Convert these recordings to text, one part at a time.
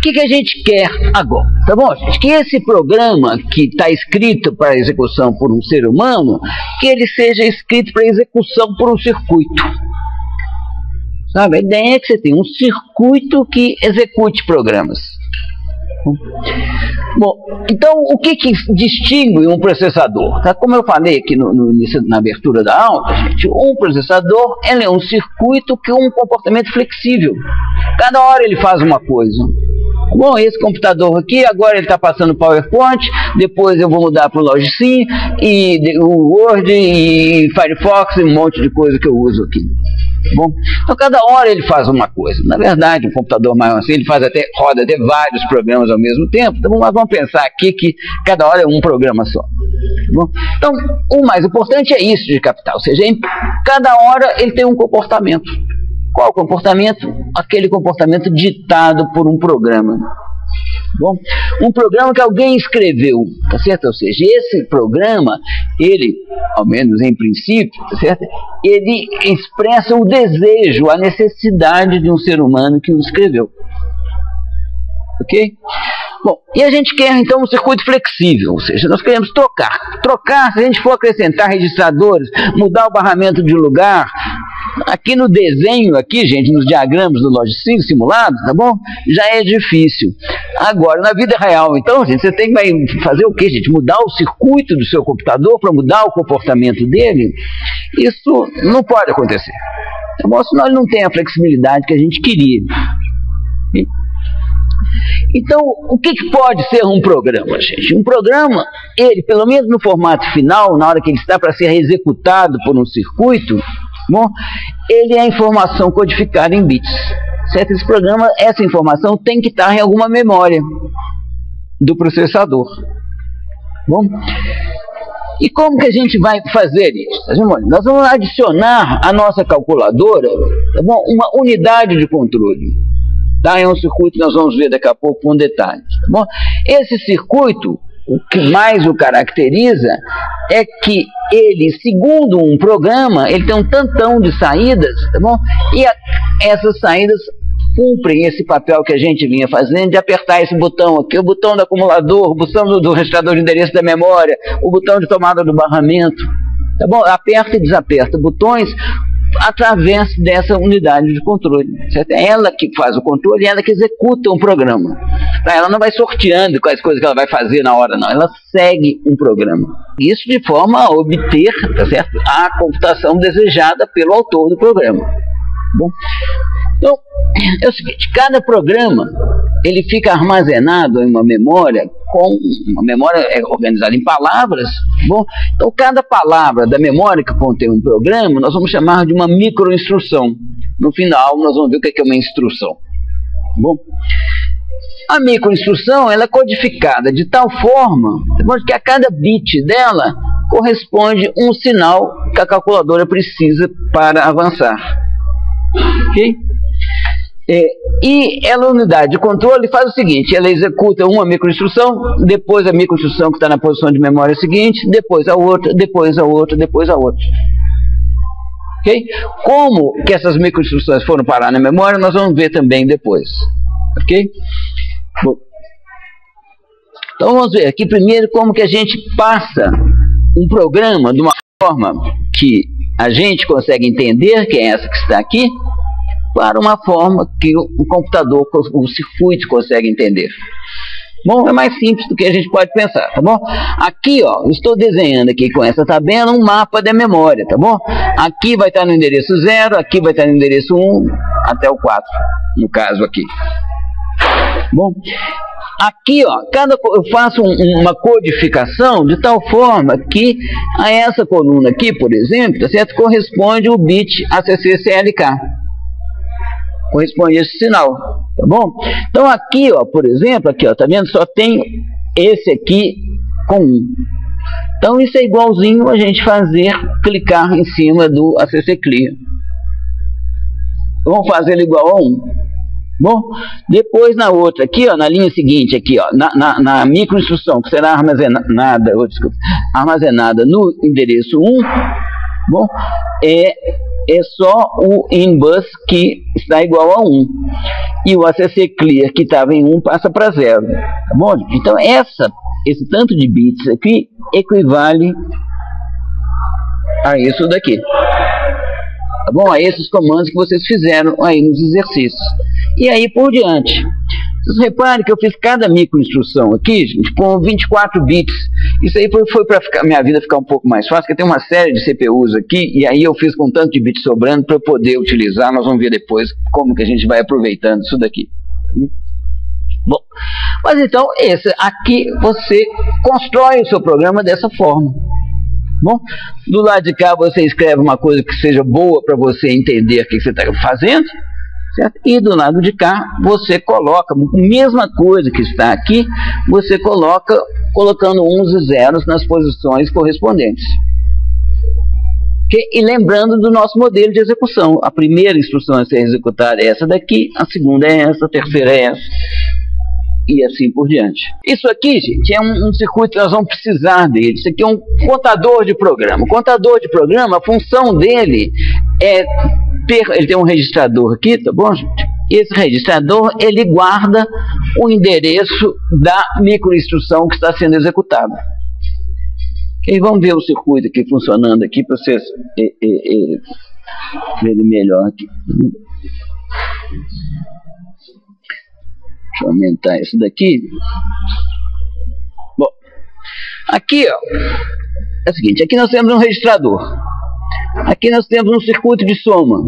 O que a gente quer agora? Tá bom, gente? Que esse programa que está escrito para execução por um ser humano, que ele seja escrito para execução por um circuito. Sabe? A ideia é que você tem um circuito que execute programas. Bom, então o que distingue um processador? Tá? Como eu falei aqui no início, na abertura da aula, gente, um processador ele é um circuito que tem um comportamento flexível. Cada hora ele faz uma coisa. Bom, esse computador aqui, agora ele está passando PowerPoint, depois eu vou mudar para o Logicin, e o Word, e Firefox, e um monte de coisa que eu uso aqui. Bom, então cada hora ele faz uma coisa. Na verdade, um computador maior assim, ele roda até vários programas ao mesmo tempo. Então nós vamos pensar aqui que cada hora é um programa só. Bom, então o mais importante é isso de captar, ou seja, cada hora ele tem um comportamento. Qual comportamento? Aquele comportamento ditado por um programa. Bom, um programa que alguém escreveu, tá certo? Ou seja, esse programa, ele, ao menos em princípio, tá certo? Ele expressa o desejo, a necessidade de um ser humano que o escreveu. Ok? Bom, e a gente quer então um circuito flexível, ou seja, nós queremos trocar, se a gente for acrescentar registradores, mudar o barramento de lugar. Aqui no desenho, aqui, gente, nos diagramas do Logicin simulado, tá bom? Já é difícil. Agora, na vida real, então, gente, você tem que fazer o quê, gente? Mudar o circuito do seu computador para mudar o comportamento dele? Isso não pode acontecer. Tá bom? Senão ele não tem a flexibilidade que a gente queria. Então, o que pode ser um programa, gente? Um programa, ele, pelo menos no formato final, na hora que ele está para ser executado por um circuito, bom, ele é informação codificada em bits. Certo? Esse programa, essa informação tem que estar em alguma memória do processador. Bom, e como que a gente vai fazer isso? Tá bom? Nós vamos adicionar à nossa calculadora, tá bom, uma unidade de controle. Tá? É um circuito que nós vamos ver daqui a pouco com detalhes. Tá bom? Esse circuito, o que mais o caracteriza é que ele, segundo um programa, ele tem um tantão de saídas, tá bom? E essas saídas cumprem esse papel que a gente vinha fazendo de apertar esse botão aqui, o botão do acumulador, o botão do registrador de endereço da memória, o botão de tomada do barramento, tá bom? Aperta e desaperta botões através dessa unidade de controle, certo? É ela que faz o controle, é ela que executa um programa. Ela não vai sorteando quais coisas que ela vai fazer na hora, não. Ela segue um programa. Isso de forma a obter, tá certo, a computação desejada pelo autor do programa. Bom, então, é o seguinte, cada programa, ele fica armazenado em uma memória, uma memória organizada em palavras. Bom, então cada palavra da memória que contém um programa, nós vamos chamar de uma microinstrução. No final, nós vamos ver o que é uma instrução. Bom, a microinstrução, ela é codificada de tal forma que a cada bit dela corresponde um sinal que a calculadora precisa para avançar. Ok? E ela, a unidade de controle, faz o seguinte: ela executa uma microinstrução, depois a microinstrução que está na posição de memória seguinte, depois a outra, depois a outra, depois a outra. Ok? Como que essas microinstruções foram parar na memória, nós vamos ver também depois. Ok? Bom, então vamos ver aqui primeiro como que a gente passa um programa de uma forma que a gente consegue entender, que é essa que está aqui, para uma forma que o computador, o circuito consegue entender. Bom, é mais simples do que a gente pode pensar, tá bom? Aqui, ó, estou desenhando aqui com essa tabela um mapa da memória, tá bom? Aqui vai estar no endereço 0, aqui vai estar no endereço 1, até o 4, no caso aqui. Bom, aqui, ó, eu faço uma codificação de tal forma que a essa coluna aqui, por exemplo, tá certo? Corresponde o bit ACC-CLK. Corresponde a esse sinal, tá bom? Então aqui, ó, por exemplo, aqui, ó, tá vendo? Só tem esse aqui com 1. Então isso é igualzinho a gente clicar em cima do ACC Clear. Vamos fazer ele igual a 1. Bom, depois na outra, aqui, ó, na linha seguinte, aqui, ó, na microinstrução que será armazenada no endereço 1, bom, é só o INBUS que está igual a 1. E o ACC Clear que estava em 1 passa para 0. Tá bom? Então esse tanto de bits aqui equivale a isso daqui. Tá bom? A esses comandos que vocês fizeram aí nos exercícios. E aí por diante. Vocês reparem que eu fiz cada microinstrução aqui, gente, com 24 bits. Isso aí foi para minha vida ficar um pouco mais fácil, porque tem uma série de CPUs aqui, e aí eu fiz com tanto de bits sobrando para eu poder utilizar. Nós vamos ver depois como que a gente vai aproveitando isso daqui. Bom, mas então, esse aqui você constrói o seu programa dessa forma. Bom, do lado de cá você escreve uma coisa que seja boa para você entender o que você está fazendo, certo? E do lado de cá você coloca a mesma coisa que está aqui, você coloca colocando uns e zeros nas posições correspondentes. Okay? E lembrando do nosso modelo de execução, a primeira instrução a ser executada é essa daqui, a segunda é essa, a terceira é essa, e assim por diante. Isso aqui, gente, é um circuito que nós vamos precisar dele. Isso aqui é um contador de programa. O contador de programa, a função dele é ele tem um registrador aqui, tá bom, gente? Esse registrador, ele guarda o endereço da microinstrução que está sendo executada. Okay? Vamos ver o circuito aqui funcionando aqui para vocês verem melhor aqui. Deixa eu aumentar isso daqui. Bom, aqui, ó, é o seguinte, aqui nós temos um registrador. Aqui nós temos um circuito de soma.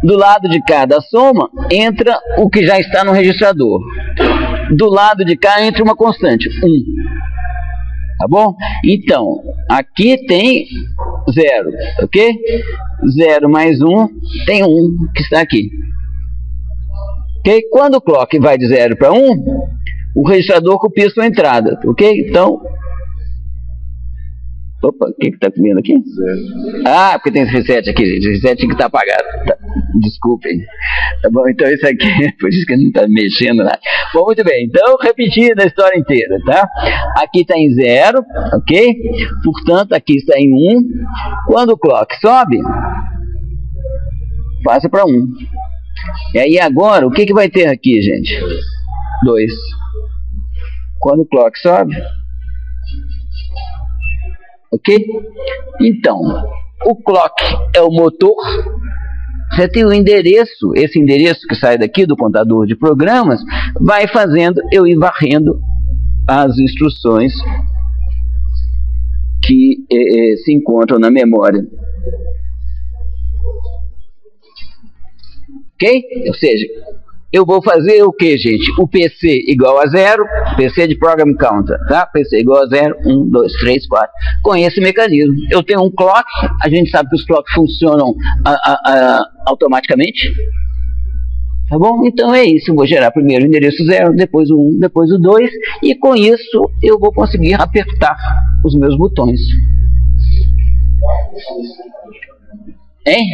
Do lado de cá da soma entra o que já está no registrador. Do lado de cá entra uma constante, 1. Tá bom? Então, aqui tem 0, ok? 0 mais 1 tem 1 que está aqui. Ok? Quando o clock vai de 0 para 1, o registrador copia sua entrada, ok? Então, opa, o que está comendo aqui? 0. Ah, porque tem esse reset aqui, gente. Esse reset que está apagado. Tá. Desculpem. Tá bom, então isso aqui, por isso que não está mexendo lá. Bom, muito bem. Então, repetindo a história inteira, tá? Aqui está em 0, ok? Portanto, aqui está em 1. Quando o clock sobe, passa para 1. E aí agora, o que vai ter aqui, gente? 2. Quando o clock sobe, ok? Então, o clock é o motor. Você tem o endereço, esse endereço que sai daqui do contador de programas, vai fazendo eu ir varrendo as instruções que se encontram na memória. Ok? Ou seja, eu vou fazer o que, gente? O PC igual a 0, PC de Program Counter, tá? PC igual a 0, 1, 2, 3, 4. Com esse mecanismo. Eu tenho um clock, a gente sabe que os clocks funcionam automaticamente. Tá bom? Então é isso. Eu vou gerar primeiro o endereço 0, depois o 1, depois o 2. E com isso eu vou conseguir apertar os meus botões. Hein?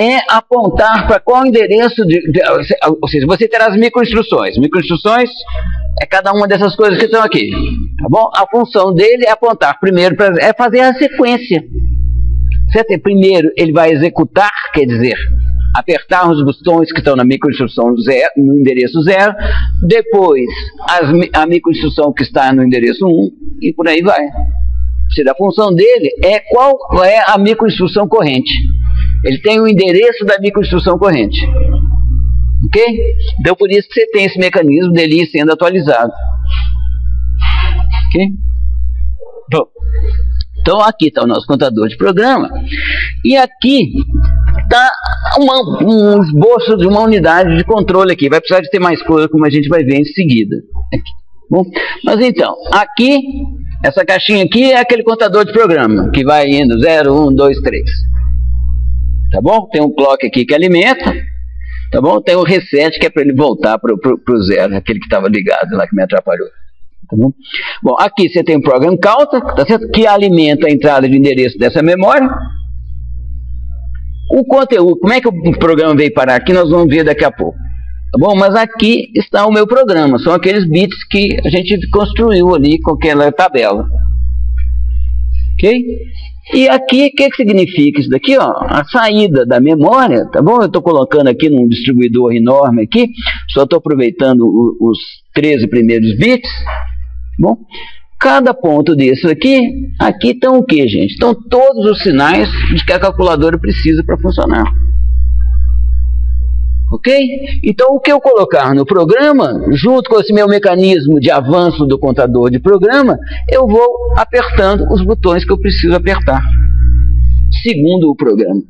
É apontar para qual endereço, ou seja, você terá as microinstruções. Microinstruções é cada uma dessas coisas que estão aqui, tá bom? A função dele é apontar primeiro, é fazer a sequência. Certo? Primeiro ele vai executar, quer dizer, apertar os botões que estão na microinstrução 0, no endereço 0, depois a microinstrução que está no endereço 1 e por aí vai. Ou seja, a função dele é qual é a microinstrução corrente. Ele tem o endereço da microinstrução corrente. Ok? Então por isso que você tem esse mecanismo dele ir sendo atualizado. Ok? Bom, então aqui está o nosso contador de programa. E aqui está um esboço de uma unidade de controle aqui. Vai precisar de ter mais coisa, como a gente vai ver em seguida. Aqui. Bom, mas então, aqui, essa caixinha aqui é aquele contador de programa, que vai indo 0, 1, 2, 3. Tá bom? Tem um clock aqui que alimenta, tá bom? Tem o reset que é para ele voltar para o 0, aquele que estava ligado lá que me atrapalhou. Tá bom? Bom, aqui você tem o Program Counter, tá certo? Que alimenta a entrada de endereço dessa memória. O conteúdo, como é que o programa veio parar aqui, nós vamos ver daqui a pouco. Tá bom? Mas aqui está o meu programa, são aqueles bits que a gente construiu ali com aquela tabela. Ok? E aqui, o que significa isso daqui? Ó, a saída da memória, tá bom? Eu estou colocando aqui num distribuidor enorme aqui, só estou aproveitando os 13 primeiros bits, bom? Cada ponto desse aqui estão o que, gente? Estão todos os sinais de que a calculadora precisa para funcionar. Ok? Então, o que eu colocar no programa, junto com esse meu mecanismo de avanço do contador de programa, eu vou apertando os botões que eu preciso apertar, segundo o programa.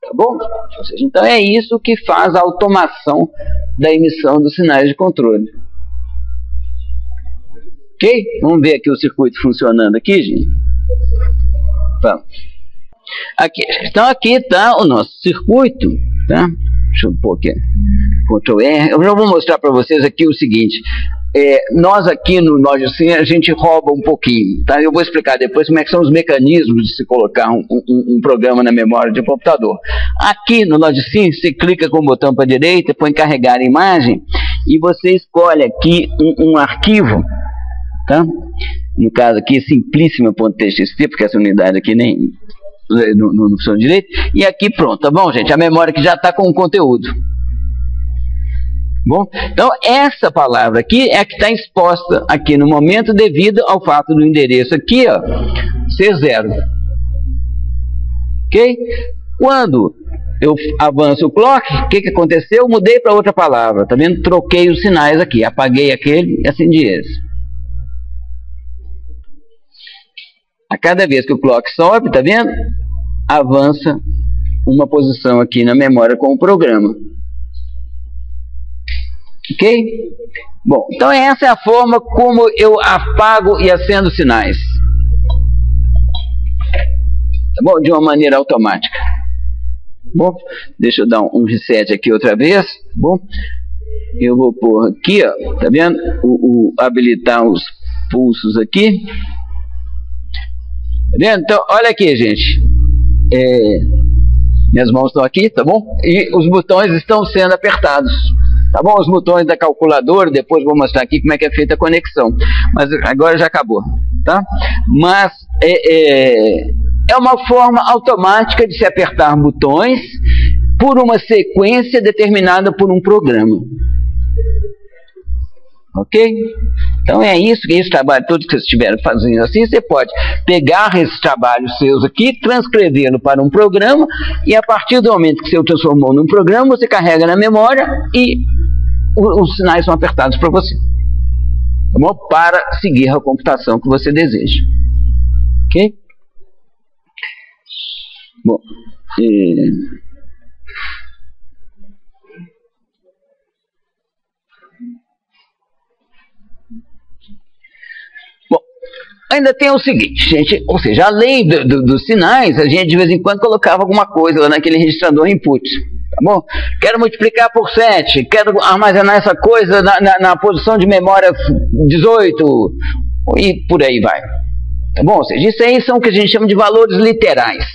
Tá bom? Ou seja, então é isso que faz a automação da emissão dos sinais de controle. Ok? Vamos ver aqui o circuito funcionando aqui, gente. Vamos. Aqui, então aqui está o nosso circuito, tá? Deixa eu pôr aqui, Ctrl R. Eu já vou mostrar para vocês aqui o seguinte, nós aqui no Logicsim a gente rouba um pouquinho, tá? Eu vou explicar depois como é que são os mecanismos de se colocar um programa na memória de um computador. Aqui no Logicsim você clica com o botão para a direita, põe carregar a imagem e você escolhe aqui um arquivo, tá? No caso aqui simplíssima.txt, porque essa unidade aqui nem não funciona direito, e aqui pronto, tá bom, gente? A memória que já está com o conteúdo. Bom, então essa palavra aqui é a que está exposta aqui no momento devido ao fato do endereço aqui, ó, ser 0. Ok? Quando eu avanço o clock, o que aconteceu? Eu mudei para outra palavra, tá vendo? Troquei os sinais aqui, apaguei aquele e acendi esse. A cada vez que o clock sobe, tá vendo? Avança uma posição aqui na memória com o programa. Ok? Bom, então essa é a forma como eu apago e acendo sinais. Tá bom? De uma maneira automática. Bom, deixa eu dar um reset aqui outra vez. Bom, eu vou pôr aqui, ó, tá vendo? Habilitar os pulsos aqui. Tá vendo? Então, olha aqui, gente. Minhas mãos estão aqui, tá bom? E os botões estão sendo apertados. Tá bom? Os botões da calculadora, depois vou mostrar aqui como é que é feita a conexão. Mas agora já acabou, tá? Mas é uma forma automática de se apertar botões por uma sequência determinada por um programa. Ok? Então é isso, que esse trabalho todo que vocês estiveram fazendo assim, você pode pegar esses trabalhos seus aqui, transcrevê-lo para um programa, e a partir do momento que você o transformou num programa, você carrega na memória e os sinais são apertados para você. Tá bom? Para seguir a computação que você deseja. Ok? Bom, ainda tem o seguinte, gente, ou seja, além dos sinais, a gente de vez em quando colocava alguma coisa lá naquele registrador input, tá bom? Quero multiplicar por 7, quero armazenar essa coisa na posição de memória 18, e por aí vai, tá bom? Ou seja, isso aí são o que a gente chama de valores literais.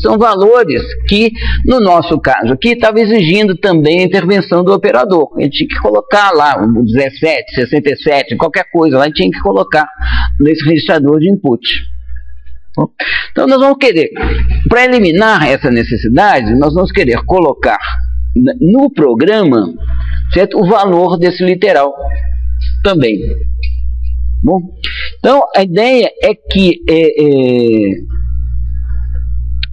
São valores que, no nosso caso aqui, estava exigindo também a intervenção do operador. Ele tinha que colocar lá o 17, 67, qualquer coisa lá, ele tinha que colocar nesse registrador de input. Então nós vamos querer, para eliminar essa necessidade, nós vamos querer colocar no programa, certo, o valor desse literal também. Bom, então a ideia é que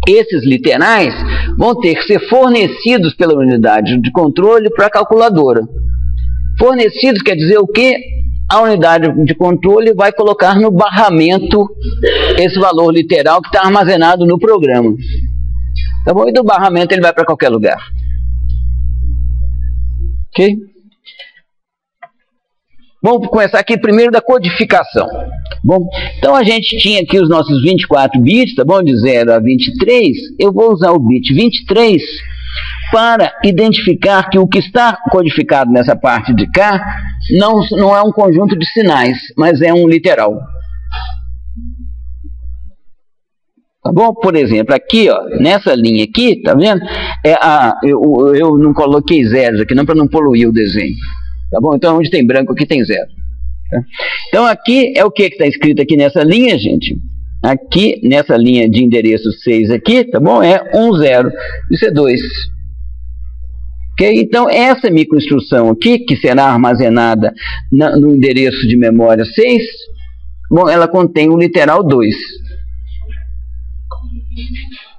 esses literais vão ter que ser fornecidos pela unidade de controle para a calculadora. Fornecidos quer dizer o quê? A unidade de controle vai colocar no barramento esse valor literal que está armazenado no programa. Tá bom? E do barramento ele vai para qualquer lugar. Ok? Vamos começar aqui primeiro da codificação. Bom, então a gente tinha aqui os nossos 24 bits, tá bom? De 0 a 23. Eu vou usar o bit 23 para identificar que o que está codificado nessa parte de cá não é um conjunto de sinais, mas é um literal. Tá bom? Por exemplo, aqui, ó, nessa linha aqui, tá vendo? Eu não coloquei zeros aqui não, para não poluir o desenho. Tá bom? Então onde tem branco aqui tem 0. Tá? Então aqui é o que está escrito aqui nessa linha, gente. Aqui, nessa linha de endereço 6 aqui, tá bom? É 10, isso é 2. Okay? Então, essa microinstrução aqui, que será armazenada no endereço de memória 6, bom, ela contém o literal 2.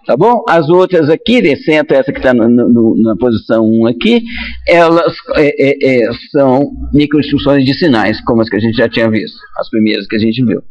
Tá bom? As outras aqui, exceto essa que está na posição 1 aqui, elas são microinstruções de sinais, como as que a gente já tinha visto, as primeiras que a gente viu.